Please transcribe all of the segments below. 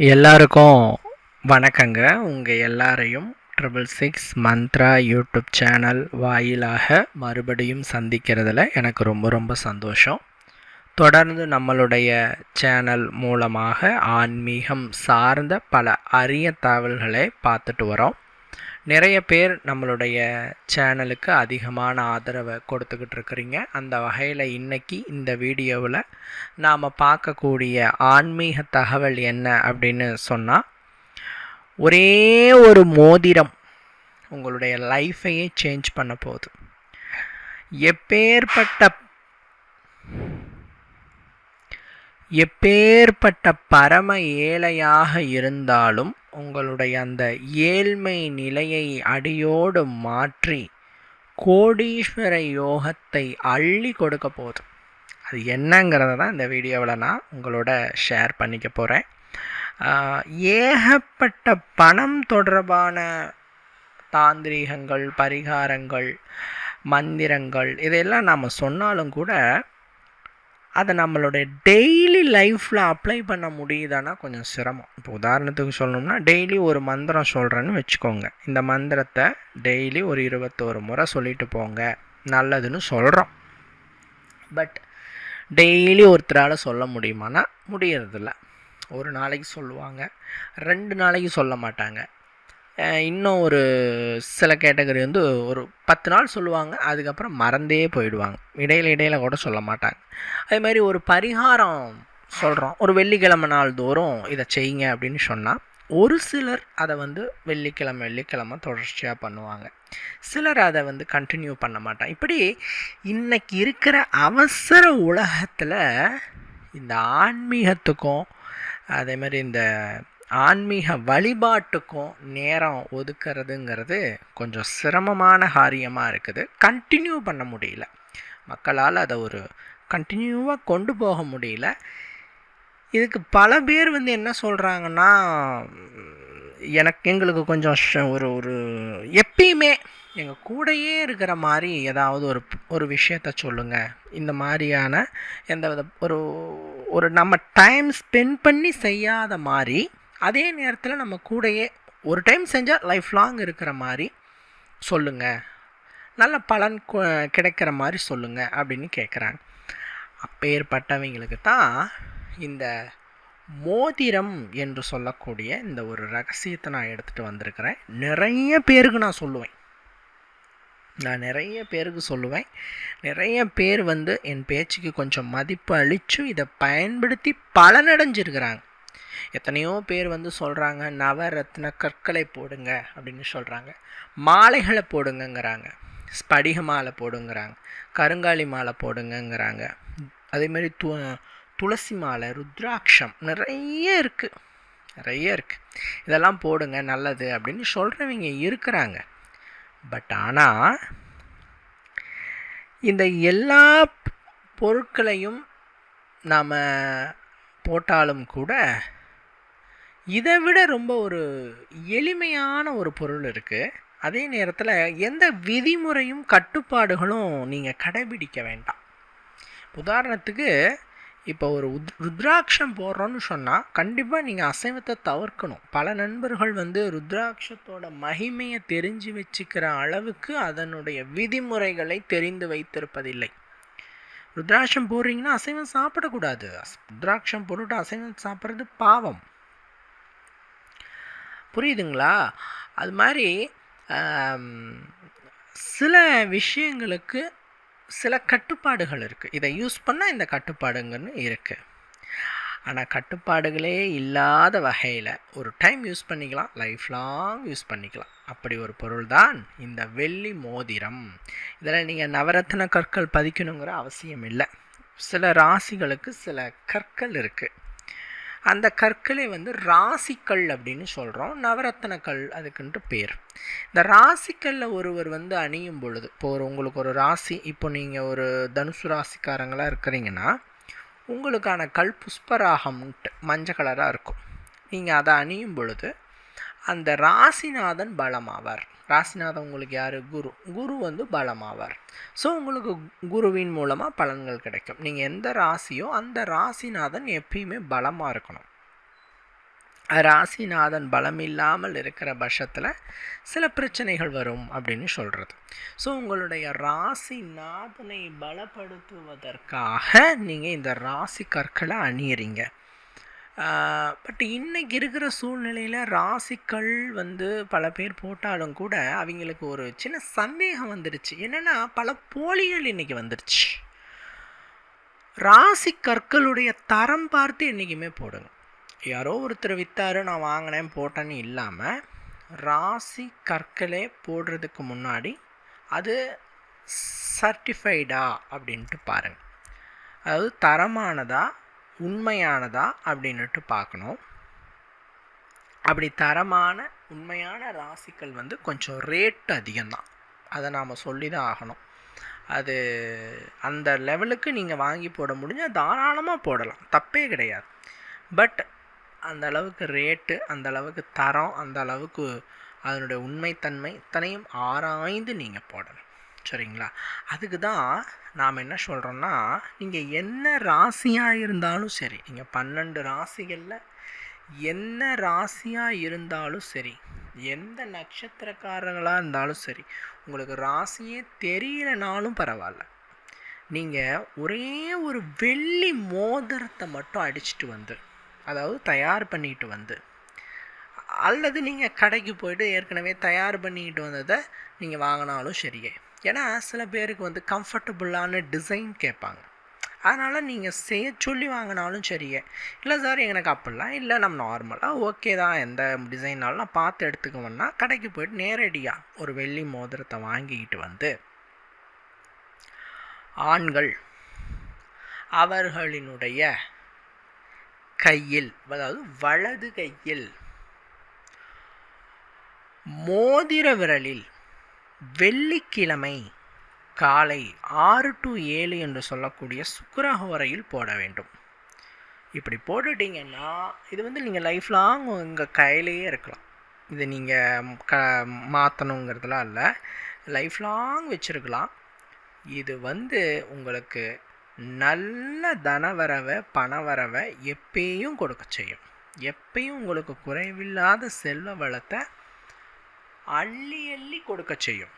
எல்லாருக்கும் வணக்கங்க. உங்கள் எல்லாரையும் 666 மந்த்ரா யூடியூப் சேனல் வாயிலாக மறுபடியும் சந்திக்கிறதுல எனக்கு ரொம்ப ரொம்ப சந்தோஷம். தொடர்ந்து நம்மளுடைய சேனல் மூலமாக ஆன்மீகம் சார்ந்த பல அரிய தகவல்களை பார்த்துட்டு வரோம். நிறைய பேர் நம்மளுடைய சேனலுக்கு அதிகமான ஆதரவை கொடுத்துக்கிட்டு இருக்கிறீங்க. அந்த வகையில் இன்றைக்கி இந்த வீடியோவில் நாம் பார்க்கக்கூடிய ஆன்மீக தகவல் என்ன அப்படின்னு சொன்னால், ஒரே ஒரு மோதிரம் உங்களுடைய லைஃப்பையே சேஞ்ச் பண்ண போகுது. எப்பேற்பட்ட பரம ஏழையாக இருந்தாலும் உங்களுடைய அந்த ஏழ்மை நிலையை அடியோடு மாற்றி கோடீஸ்வர யோகத்தை அள்ளி கொடுக்க போகுது. அது என்னங்கிறத தான் இந்த வீடியோவில் நான் உங்களோட ஷேர் பண்ணிக்க போகிறேன். ஏகப்பட்ட பணம் தொடர்பான தாந்திரீகங்கள், பரிகாரங்கள், மந்திரங்கள் இதையெல்லாம் நாம் சொன்னாலும் கூட அதை நம்மளுடைய டெய்லி லைஃப்பில் அப்ளை பண்ண முடியுதானா கொஞ்சம் சிரமம். இப்போ உதாரணத்துக்கு சொல்லணும்னா, டெய்லி ஒரு மந்திரம் சொல்கிறேன்னு வச்சுக்கோங்க. இந்த மந்திரத்தை டெய்லி ஒரு 21 முறை சொல்லிட்டு போங்க, நல்லதுன்னு சொல்கிறோம். பட் டெய்லி ஒருத்தரால் சொல்ல முடியுமானா முடியறதில்ல. ஒரு நாளைக்கு சொல்லுவாங்க, 2 நாளைக்கு சொல்ல மாட்டாங்க. இன்னும் ஒரு சில கேட்டகரி வந்து ஒரு 10 நாள் சொல்லுவாங்க, அதுக்கப்புறம் மறந்தே போயிடுவாங்க, இடையில கூட சொல்ல மாட்டாங்க. அதே மாதிரி ஒரு பரிகாரம் சொல்கிறோம், ஒரு வெள்ளிக்கிழமை நாள் தோறும் இதை செய்யுங்க அப்படின்னு சொன்னால் ஒரு சிலர் அதை வந்து வெள்ளிக்கிழமை தொடர்ச்சியாக பண்ணுவாங்க, சிலர் அதை வந்து கண்டினியூ பண்ண மாட்டாங்க. இப்படி இன்னைக்கு இருக்கிற அவசர உலகத்தில் இந்த ஆன்மீகத்துக்கும் அதே மாதிரி இந்த ஆன்மீக வழிபாட்டுக்கும் நேரம் ஒதுக்கிறதுங்கிறது கொஞ்சம் சிரமமான காரியமாக இருக்குது. கண்டினியூ பண்ண முடியல, மக்களால் அதை ஒரு கண்டினியூவாக கொண்டு போக முடியல. இதுக்கு பல பேர் வந்து என்ன சொல்கிறாங்கன்னா, எங்களுக்கு கொஞ்சம் ஒரு எப்பயுமே எங்கள் கூடையே இருக்கிற மாதிரி ஏதாவது ஒரு விஷயத்த சொல்லுங்கள், இந்த மாதிரியான எந்த வித ஒரு நம்ம டைம் ஸ்பெண்ட் பண்ணி செய்யாத மாதிரி, அதே நேரத்தில் நம்ம கூடையே ஒரு டைம் செஞ்சால் லைஃப் லாங் இருக்கிற மாதிரி சொல்லுங்கள், நல்ல பலன் கிடைக்கிற மாதிரி சொல்லுங்கள் அப்படின்னு கேட்குறாங்க. அப்பேற்பட்டவங்களுக்கு தான் இந்த மோதிரம் என்று சொல்லக்கூடிய இந்த ஒரு ரகசியத்தை நான் எடுத்துகிட்டு வந்திருக்கிறேன். நிறைய பேருக்கு நான் சொல்லுவேன், நிறைய பேர் வந்து என் பேச்சுக்கு கொஞ்சம் மதிப்பு அளித்து இதை பயன்படுத்தி பலனடைஞ்சிருக்கிறாங்க. எத்தனையோ பேர் வந்து சொல்கிறாங்க, நவரத்ன கற்களை போடுங்க அப்படின்னு சொல்கிறாங்க, மாலைகளை போடுங்கங்கிறாங்க, ஸ்படிக மாலை போடுங்கிறாங்க, கருங்காலி மாலை போடுங்கங்கிறாங்க, அதேமாதிரி துளசி மாலை, ருத்ராட்சம் நிறைய இருக்குது, இதெல்லாம் போடுங்க நல்லது அப்படின்னு சொல்கிறவங்க இருக்கிறாங்க. பட் ஆனால் இந்த எல்லா பொருட்களையும் நாம் போட்டாலும் கூட இதை விட ரொம்ப ஒரு எளிமையான ஒரு பொருள் இருக்குது. அதே நேரத்தில் எந்த விதிமுறையும் கட்டுப்பாடுகளும் நீங்கள் கடைபிடிக்க வேண்டாம். உதாரணத்துக்கு இப்போ ஒரு ருத்ராட்சம் போடுறோன்னு சொன்னால் கண்டிப்பாக நீங்கள் அசைவத்தை தவிர்க்கணும். பல நண்பர்கள் வந்து ருத்ராட்சத்தோட மகிமையை தெரிஞ்சு வச்சுக்கிற அளவுக்கு அதனுடைய விதிமுறைகளை தெரிந்து வைத்திருப்பதில்லை. ருத்ராட்சம் போடுறீங்கன்னா அசைவம் சாப்பிடக்கூடாது, ருத்ராட்சம் போட்டுட்டு அசைவம் சாப்பிட்றது பாவம், புரியுதுங்களா? அது மாதிரி சில விஷயங்களுக்கு சில கட்டுப்பாடுகள் இருக்குது. இதை யூஸ் பண்ணால் இந்த கட்டுப்பாடுங்கன்னு இருக்குது. ஆனால் கட்டுப்பாடுகளே இல்லாத வகையில் ஒரு டைம் யூஸ் பண்ணிக்கலாம், லைஃப் லாங் யூஸ் பண்ணிக்கலாம். அப்படி ஒரு பொருள் தான் இந்த வெள்ளி மோதிரம். இதில் நீங்கள் நவரத்ன கற்கள் பதிக்கணுங்கிற அவசியம் இல்லை. சில ராசிகளுக்கு சில கற்கள் இருக்குது, அந்த கற்களை வந்து ராசிக்கல் அப்படின்னு சொல்கிறோம், நவரத்ன கல் அதுக்குன்ட்டு பேர். இந்த ராசிக்கல்ல ஒருவர் வந்து அணியும் பொழுது, இப்போ உங்களுக்கு ஒரு ராசி, இப்போ நீங்கள் ஒரு தனுசு ராசிக்காரங்களாக இருக்கிறீங்கன்னா உங்களுக்கான கல் புஷ்பராகம்ன்ட்டு மஞ்சள் கலராக இருக்கும். நீங்கள் அதை அணியும் பொழுது அந்த ராசிநாதன் பலமாவார். ராசிநாதன் உங்களுக்கு யார்? குரு வந்து பலமாவார். ஸோ உங்களுக்கு குருவின் மூலமாக பலன்கள் கிடைக்கும். நீங்கள் எந்த ராசியோ அந்த ராசிநாதன் எப்பயுமே பலமாக இருக்கணும். ராசிநாதன் பலம் இல்லாமல் இருக்கிற பட்சத்தில் சில பிரச்சனைகள் வரும் அப்படின்னு சொல்கிறது. ஸோ உங்களுடைய ராசிநாதனை பலப்படுத்துவதற்காக நீங்கள் இந்த ராசி கற்களை அணியிறீங்க. பட் இன்றைக்கி இருக்கிற சூழ்நிலையில் ராசிக்கள் பல பேர் போட்டாலும் கூட அவங்களுக்கு ஒரு சின்ன சந்தேகம் வந்துடுச்சு. என்னென்னா பல போலிகள் இன்றைக்கி வந்துடுச்சு. ராசி கற்களுடைய தரம் பார்த்து என்றைக்குமே போடுங்க. யாரோ ஒருத்தர் விற்றாரு, நான் வாங்கினேன் போட்டேன்னு இல்லாமல் ராசி கற்களே போடுறதுக்கு முன்னாடி அது சர்டிஃபைடா அப்படின்ட்டு பாருங்கள். அதாவது தரமானதா உண்மையானதா அப்படின்ட்டு பார்க்கணும். அப்படி தரமான உண்மையான ராசிக்கள் கொஞ்சம் ரேட்டு அதிகம்தான், அதை நாம் சொல்லி தான் ஆகணும். அது அந்த லெவலுக்கு நீங்கள் வாங்கி போட முடிஞ்சால் தாராளமாக போடலாம், தப்பே கிடையாது. பட் அந்த அளவுக்கு ரேட்டு, அந்த அளவுக்கு தரம், அந்த அளவுக்கு அதனுடைய உண்மைத்தன்மை இத்தனையும் ஆராய்ந்து நீங்கள் போடணும். சரிங்களா? அதுக்கு தான் நாம் என்ன சொல்கிறோன்னா, நீங்கள் என்ன ராசியாக இருந்தாலும் சரி, நீங்கள் 12 ராசிகளில் என்ன ராசியாக இருந்தாலும் சரி, எந்த நட்சத்திரக்காரர்களாக இருந்தாலும் சரி, உங்களுக்கு ராசியே தெரியலனாலும் பரவாயில்ல, நீங்கள் ஒரே ஒரு வெள்ளி மோதிரத்தை மட்டும் அடிச்சுட்டு அதாவது தயார் பண்ணிட்டு அல்லது நீங்கள் கடைக்கு போய்ட்டு ஏற்கனவே தயார் பண்ணிக்கிட்டு வந்ததை நீங்கள் வாங்கினாலும் சரியே. ஏன்னா சில பேருக்கு கம்ஃபர்டபுளான டிசைன் கேட்பாங்க, அதனால் நீங்கள் செய்ய சொல்லி வாங்கினாலும் சரியே. இல்லை சார் எனக்கு அப்படிலாம் இல்லை, நம்ம நார்மலாக ஓகே தான், எந்த டிசைனாலும் நான் பார்த்து எடுத்துக்குவேன்னா கடைக்கு போய்ட்டு நேரடியாக ஒரு வெள்ளி மோதிரத்தை வாங்கிக்கிட்டு ஆண்கள் அவர்களினுடைய கையில், அதாவது வலது கையில் மோதிர விரலில் வெள்ளிக்கிழமை காலை 6 to 7 என்று சொல்லக்கூடிய சுக்கிரஹோரையில் போட வேண்டும். இப்படி போட்டுட்டிங்கன்னா இது நீங்கள் லைஃப் லாங் உங்கள் கையிலேயே இருக்கலாம். இது நீங்கள் மாற்றணுங்கிறதுலாம் இல்லை, லைஃப் லாங் வச்சுருக்கலாம். இது உங்களுக்கு நல்ல தனவரவை பணவரவை எப்பயும் கொடுக்க செய்யும். எப்பயும் உங்களுக்கு குறைவில்லாத செல்வ வளத்தை அள்ளி அள்ளி கொடுக்க செய்யும்.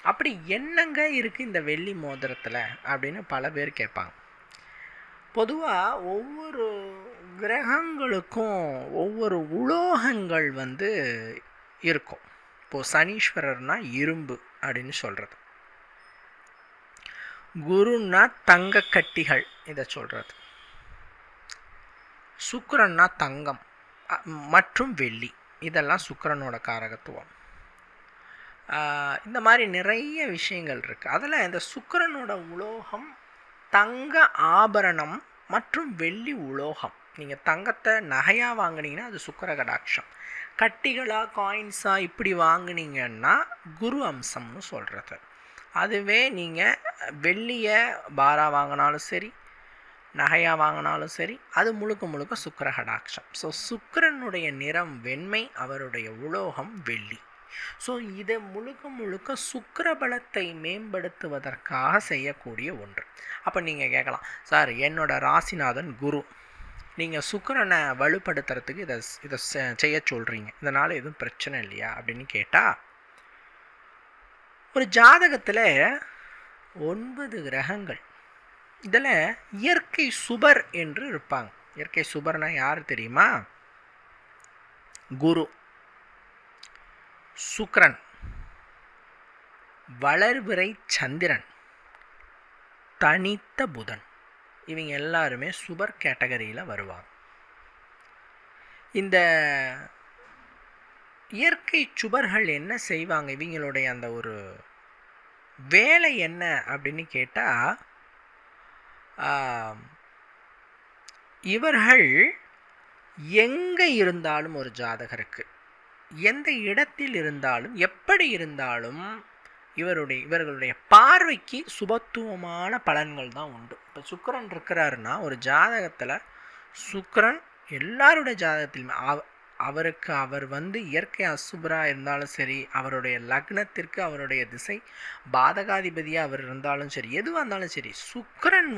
அப்படி என்னங்க இருக்குது இந்த வெள்ளி மோதிரத்தில் அப்படின்னு பல பேர் கேட்பாங்க. பொதுவாக ஒவ்வொரு கிரகங்களுக்கும் ஒவ்வொரு உலோகங்கள் இருக்கும். இப்போது சனீஸ்வரர்னா இரும்பு அப்படின்னு சொல்கிறது, குருன்னா தங்க கட்டிகள் இதை சொல்கிறது, சுக்கிரன்னா தங்கம் மற்றும் வெள்ளி, இதெல்லாம் சுக்கிரனோட காரகத்துவம். இந்த மாதிரி நிறைய விஷயங்கள் இருக்குது. அதில் இந்த சுக்கிரனோட உலோகம் தங்க ஆபரணம் மற்றும் வெள்ளி உலோகம். நீங்கள் தங்கத்தை நகையாக வாங்கினீங்கன்னா அது சுக்கிர கடாட்சம், கட்டிகளாக காயின்ஸாக இப்படி வாங்கினீங்கன்னா குரு அம்சம்னு சொல்கிறது. அதுவே நீங்கள் வெள்ளியை பாராக வாங்கினாலும் சரி, நகையாக வாங்கினாலும் சரி, அது முழுக்க முழுக்க சுக்கிர கடாட்சம். ஸோ சுக்கிரனுடைய நிறம் வெண்மை, அவருடைய உலோகம் வெள்ளி. ஸோ இதை முழுக்க முழுக்க சுக்கிர பலத்தை மேம்படுத்துவதற்காக செய்யக்கூடிய ஒன்று. அப்போ நீங்கள் கேட்கலாம், சார் என்னோட ராசிநாதன் குரு, நீங்கள் சுக்கிரனை வலுப்படுத்துறதுக்கு இதை செய்ய சொல்கிறீங்க, இதனால் எதுவும் பிரச்சனை இல்லையா அப்படின்னு கேட்டால், ஒரு ஜாதகத்தில் 9 கிரகங்கள், இதில் இயற்கை சுபர் என்று இருப்பாங்க. இயற்கை சுபர்னா யார் தெரியுமா? குரு, சுக்கிரன், வளர்பிறை சந்திரன், தனித்த புதன், இவங்க எல்லாருமே சுபர் கேட்டகரியில் வருவாங்க. இந்த இயற்கை சுபர்கள் என்ன செய்வாங்க, இவங்களுடைய அந்த ஒரு வேலை என்ன அப்படின்னு கேட்டால், இவர்கள் எங்கே இருந்தாலும் ஒரு ஜாதகருக்கு எந்த இடத்தில் இருந்தாலும் எப்படி இருந்தாலும் இவர்களுடைய பார்வைக்கு சுபத்துவமான பலன்கள் தான் உண்டு. இப்போ சுக்கிரன் இருக்கிறாருன்னா ஒரு ஜாதகத்தில் சுக்கிரன் எல்லாருடைய ஜாதகத்திலுமே அவர் இயற்கை அசுபராக இருந்தாலும் சரி, அவருடைய லக்னத்திற்கு அவருடைய திசை பாதகாதிபதியாக அவர் இருந்தாலும் சரி, எதுவாக இருந்தாலும் சரி, சுக்கிரன்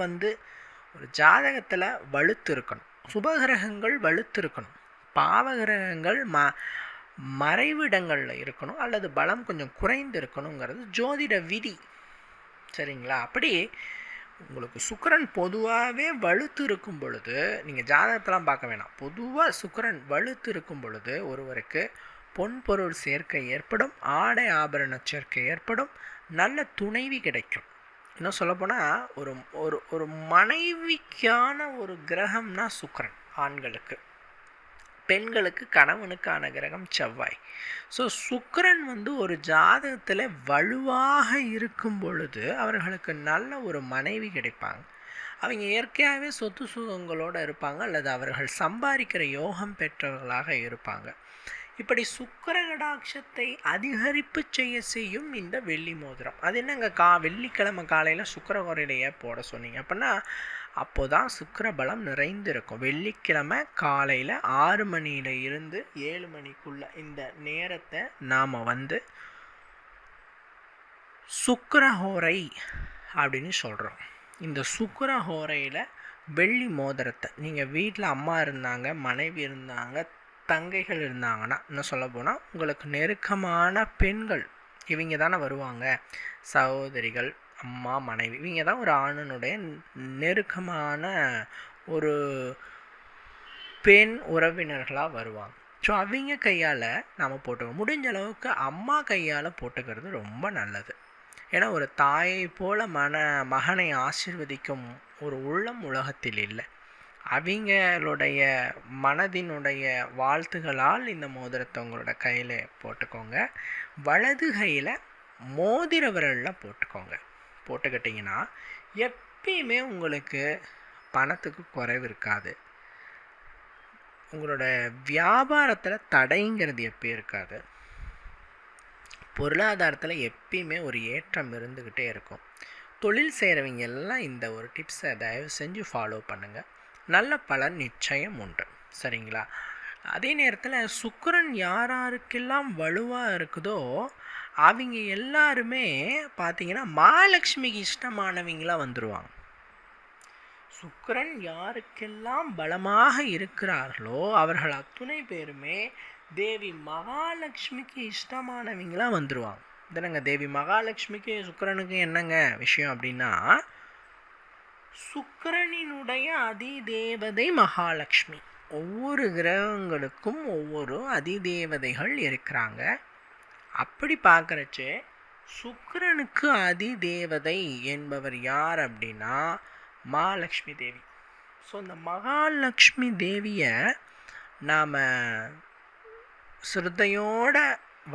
ஒரு ஜாதகத்தில் வலுத்து இருக்கணும், சுபகிரகங்கள் வலுத்து இருக்கணும். பாவகிரகங்கள் மறைவிடங்களில் இருக்கணும் அல்லது பலம் கொஞ்சம் குறைந்து இருக்கணுங்கிறது ஜோதிட விதி. சரிங்களா? அப்படி உங்களுக்கு சுக்கிரன் பொதுவாகவே வலுத்து இருக்கும் பொழுது, நீங்கள் ஜாதகத்தெல்லாம் பார்க்க வேணாம், பொதுவாக சுக்கிரன் வலுத்து இருக்கும் பொழுது ஒருவருக்கு பொன்பொருள் சேர்க்கை ஏற்படும், ஆடை ஆபரண சேர்க்கை ஏற்படும், நல்ல துணைவி கிடைக்கும். இன்னும் சொல்லப்போனால் ஒரு ஒரு ஒரு மனைவிக்கான ஒரு கிரகம்னா சுக்கிரன் ஆண்களுக்கு, பெண்களுக்கு கணவனுக்கான கிரகம் செவ்வாய். ஸோ சுக்கிரன் ஒரு ஜாதகத்தில் வலுவாக இருக்கும் பொழுது அவர்களுக்கு நல்ல ஒரு மனைவி கிடைப்பாங்க. அவங்க இயற்கையாகவே சொத்து சுகங்களோடு இருப்பாங்க அல்லது அவர்கள் சம்பாதிக்கிற யோகம் பெற்றவர்களாக இருப்பாங்க. இப்படி சுக்கிர கடாட்சத்தை அதிகரிப்பு செய்யும் இந்த வெள்ளி மோதிரம். அது என்னங்க வெள்ளிக்கிழமை காலையில் சுக்கிர ஹோரையிலேயே போட சொன்னீங்க அப்படின்னா அப்போதான் சுக்கிர பலம் நிறைந்திருக்கும். வெள்ளிக்கிழமை காலையில் 6 மணியில இருந்து 7 மணிக்குள்ள இந்த நேரத்தை நாம் சுக்கிர ஹோரை அப்படின்னு சொல்கிறோம். இந்த சுக்கிர ஹோரையில் வெள்ளி மோதிரத்தை நீங்கள் வீட்டில் அம்மா இருந்தாங்க, மனைவி இருந்தாங்க, தங்கைகள் இருந்தாங்கன்னா, இன்னும் சொல்ல போனால் உங்களுக்கு நெருக்கமான பெண்கள் இவங்க தானே வருவாங்க, சகோதரிகள், அம்மா, மனைவி, இவங்க தான் ஒரு ஆணனுடைய நெருக்கமான ஒரு பெண் உறவினர்களாக வருவாங்க. ஸோ அவங்க கையால் நாம் போட்டுக்கணும். முடிஞ்ச அளவுக்கு அம்மா கையால் போட்டுக்கிறது ரொம்ப நல்லது. ஏன்னா ஒரு தாயை போல் மகனை ஆசீர்வதிக்கும் ஒரு உள்ளம் உலகத்தில் இல்லை. அவங்களுடைய மனதினுடைய வாழ்த்துகளால் இந்த மோதிரத்தை உங்களோட கையில் போட்டுக்கோங்க. வலது கையில் மோதிர விரலில் போட்டுக்கோங்க. போட்டுக்கிட்டிங்கன்னா எப்பயுமே உங்களுக்கு பணத்துக்கு குறைவு இருக்காது. உங்களோட வியாபாரத்தில் தடைங்கிறது எப்பயும் இருக்காது. பொருளாதாரத்தில் எப்பயுமே ஒரு ஏற்றம் இருந்துக்கிட்டே இருக்கும். தொழில் செய்கிறவங்க எல்லாம் இந்த ஒரு டிப்ஸை தயவு செஞ்சு ஃபாலோ பண்ணுங்கள். நல்ல பலன் நிச்சயம் உண்டு. சரிங்களா? அதே நேரத்தில் சுக்கிரன் யாருக்கெல்லாம் வலுவாக இருக்குதோ அவங்க எல்லாருமே பார்த்தீங்கன்னா மகாலட்சுமிக்கு இஷ்டமானவங்களாக வந்துடுவாங்க. சுக்கிரன் யாருக்கெல்லாம் பலமாக இருக்கிறார்களோ அவர்கள் அத்துணை பேருமே தேவி மகாலட்சுமிக்கு இஷ்டமானவங்களாக வந்துடுவாங்க. இதனங்க தேவி மகாலட்சுமிக்கு சுக்கிரனுக்கு என்னங்க விஷயம் அப்படின்னா, சுக்கிரனினுடைய அதிதேவதை மகாலட்சுமி. ஒவ்வொரு கிரகங்களுக்கும் ஒவ்வொரு அதிதேவதைகள் இருக்கிறாங்க. அப்படி பார்க்குறச்சு சுக்கிரனுக்கு அதிதேவதை என்பவர் யார் அப்படின்னா மகாலட்சுமி தேவி. ஸோ இந்த மகாலட்சுமி தேவியை நாம் சிரத்தையோட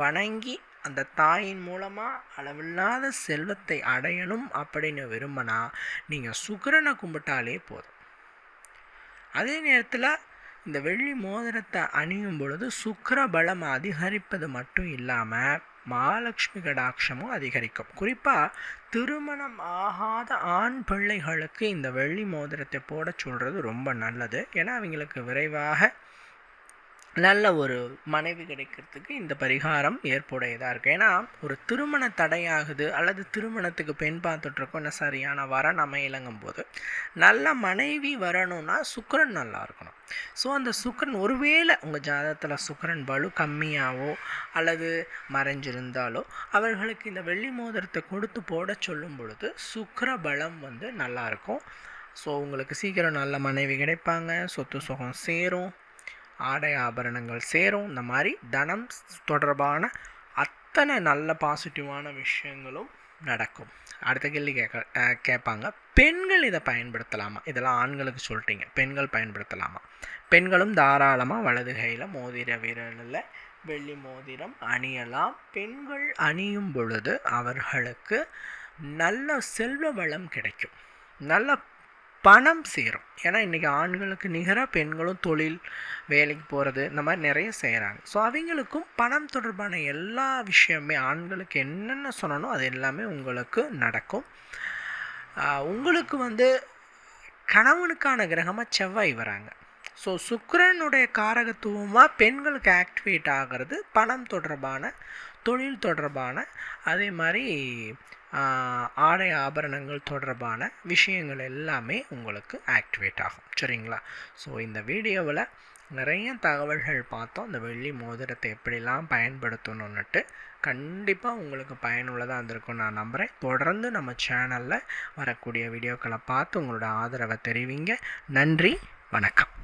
வணங்கி அந்த தாயின் மூலமாக அளவில்லாத செல்வத்தை அடையணும் அப்படின்னு விரும்பினா நீங்கள் சுக்கிரனை கும்பிட்டாலே போதும். அதே நேரத்தில் இந்த வெள்ளி மோதிரத்தை அணியும் பொழுது சுக்கிர பலம் அதிகரிப்பது மட்டும் இல்லாமல் மகாலட்சுமி கடாட்சமும் அதிகரிக்கும். குறிப்பாக திருமணம் ஆகாத ஆண் பிள்ளைகளுக்கு இந்த வெள்ளி மோதிரத்தை போட சொல்கிறது ரொம்ப நல்லது. ஏன்னா அவங்களுக்கு விரைவாக நல்ல ஒரு மனைவி கிடைக்கிறதுக்கு இந்த பரிகாரம் ஏற்புடையதாக இருக்குது. ஏன்னா ஒரு திருமண தடையாகுது அல்லது திருமணத்துக்கு பெண் பார்த்துட்ருக்கோம், என்ன சரியான வரன் அமையலங்கும் போது நல்ல மனைவி வரணும்னா சுக்கிரன் நல்லா இருக்கணும். ஸோ அந்த சுக்கிரன் ஒருவேளை உங்கள் ஜாதகத்தில் சுக்கிரன் பலு கம்மியாகவோ அல்லது மறைஞ்சிருந்தாலோ அவர்களுக்கு இந்த வெள்ளி மோதிரத்தை கொடுத்து போட சொல்லும் பொழுது சுக்கிர பலம் நல்லாயிருக்கும். ஸோ உங்களுக்கு சீக்கிரம் நல்ல மனைவி கிடைப்பாங்க, சொத்து சுகம் சேரும், ஆடை ஆபரணங்கள் சேரும். இந்த மாதிரி தனம் தொடர்பான அத்தனை நல்ல பாசிட்டிவான விஷயங்களும் நடக்கும். அடுத்த கேள்வி கேட்பாங்க, பெண்கள் இதை பயன்படுத்தலாமா? இதெல்லாம் ஆண்களுக்கு சொல்லிட்டீங்க, பெண்கள் பயன்படுத்தலாமா? பெண்களும் தாராளமாக வலது கையில் மோதிர விரலில் வெள்ளி மோதிரம் அணியலாம். பெண்கள் அணியும் பொழுது அவர்களுக்கு நல்ல செல்வ வளம் கிடைக்கும், நல்ல பணம் சேரும். ஏன்னா இன்றைக்கி ஆண்களுக்கு நிகராக பெண்களும் தொழில் வேலைக்கு போகிறது இந்த மாதிரி நிறைய செய்கிறாங்க. ஸோ அவங்களுக்கும் பணம் தொடர்பான எல்லா விஷயமே ஆண்களுக்கு என்னென்ன சொன்னனோ அது எல்லாமே உங்களுக்கு நடக்கும். உங்களுக்கு கணவனுக்கான கிரகமாக செவ்வாய் வராங்க. ஸோ சுக்கிரனுடைய காரகத்துவமாக பெண்களுக்கு ஆக்டிவேட் ஆகிறது பணம் தொடர்பான, தொழில் தொடர்பான, அதே மாதிரி ஆடை ஆபரணங்கள் தொடர்பான விஷயங்கள் எல்லாமே உங்களுக்கு ஆக்டிவேட் ஆகும். சரிங்களா? ஸோ இந்த வீடியோவில் நிறைய தகவல்கள் பார்த்தோம். அந்த வெள்ளி மோதிரத்தை எப்படிலாம் பயன்படுத்தணுன்னுட்டு. கண்டிப்பாக உங்களுக்கு பயனுள்ளதாக இருந்திருக்கும் நான் நம்புகிறேன். தொடர்ந்து நம்ம சேனலில் வரக்கூடிய வீடியோக்களை பார்த்து உங்களோட ஆதரவை தெரிவிங்க. நன்றி, வணக்கம்.